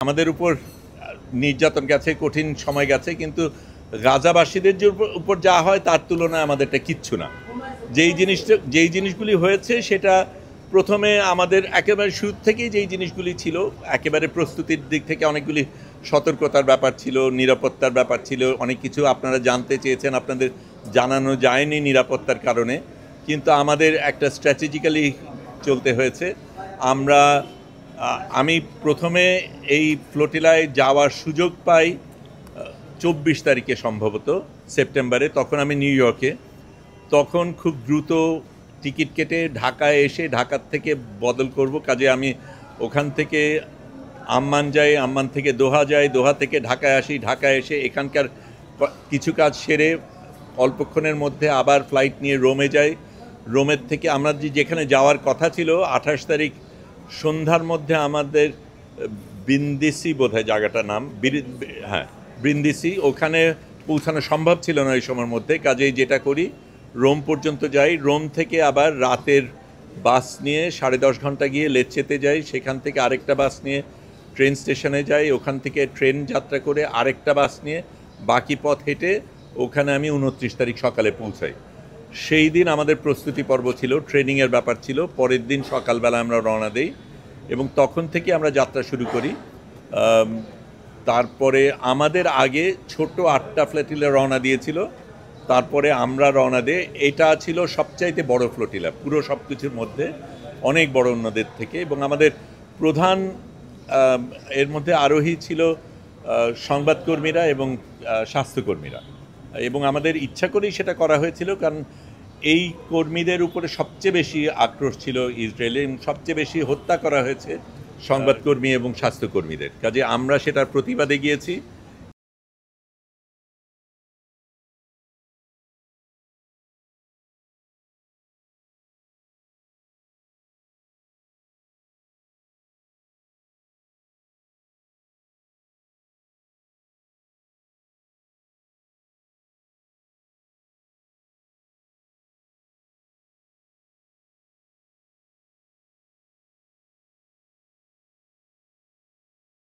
আমাদের উপর নির্যাতন গেছে, কঠিন সময় গেছে, কিন্তু গাজাবাসীদের যে উপর যা হয় তার তুলনায় আমাদেরটা কিচ্ছু না। যেই জিনিসগুলি হয়েছে সেটা প্রথমে আমাদের একেবারে শুরু থেকেই যেই জিনিসগুলি ছিল, একেবারে প্রস্তুতির দিক থেকে অনেকগুলি সতর্কতার ব্যাপার ছিল, নিরাপত্তার ব্যাপার ছিল, অনেক কিছু আপনারা জানতে চেয়েছেন, আপনাদের জানানো যায়নি নিরাপত্তার কারণে, কিন্তু আমাদের একটা স্ট্র্যাটেজিক্যালি চলতে হয়েছে। আমি প্রথমে এই ফ্লোটিলায় যাওয়ার সুযোগ পাই 24 তারিখে সম্ভবত সেপ্টেম্বরে। তখন আমি নিউ ইয়র্কে, তখন খুব দ্রুত টিকিট কেটে ঢাকায় এসে ঢাকার থেকে বদল করব, কাজে আমি ওখান থেকে আম্মান যাই, আম্মান থেকে দোহা যাই, দোহা থেকে ঢাকায় আসি, ঢাকায় এসে এখানকার কিছু কাজ সেরে অল্পক্ষণের মধ্যে আবার ফ্লাইট নিয়ে রোমে যাই। রোমের থেকে আমরা যেখানে যাওয়ার কথা ছিল 28 তারিখ সন্ধ্যার মধ্যে আমাদের ব্রিন্দিসি বোধহয় জায়গাটার নাম, হ্যাঁ ব্রিন্দিসি, ওখানে পৌঁছানো সম্ভব ছিল না এই সময়ের মধ্যে। কাজেই যেটা করি, রোম পর্যন্ত যাই, রোম থেকে আবার রাতের বাস নিয়ে 10.5 ঘন্টা গিয়ে লেচ্চেতে যাই, সেখান থেকে আরেকটা বাস নিয়ে ট্রেন স্টেশনে যাই, ওখান থেকে ট্রেন যাত্রা করে আরেকটা বাস নিয়ে বাকি পথ হেঁটে ওখানে আমি 29 তারিখ সকালে পৌঁছাই। সেই দিন আমাদের প্রস্তুতি পর্ব ছিল, ট্রেনিংয়ের ব্যাপার ছিল। পরের দিন সকালবেলা আমরা রওনা দেই এবং তখন থেকে আমরা যাত্রা শুরু করি। তারপরে আমাদের আগে ছোট 8টা ফ্লোটিলা রওনা দিয়েছিল, তারপরে আমরা রওনা দিই। এটা ছিল সবচাইতে বড় ফ্লোটিলা পুরো সব কিছুর মধ্যে, অনেক বড় অন্যদের থেকে। এবং আমাদের প্রধান এর মধ্যে আরোহী ছিল সংবাদকর্মীরা এবং স্বাস্থ্যকর্মীরা, এবং আমাদের ইচ্ছা করেই সেটা করা হয়েছিল, কারণ এই কর্মীদের উপরে সবচেয়ে বেশি আক্রোশ ছিল ইসরায়েলে, সবচেয়ে বেশি হত্যা করা হয়েছে সংবাদকর্মী এবং স্বাস্থ্যকর্মীদের। কাজে আমরা সেটার প্রতিবাদে গিয়েছি।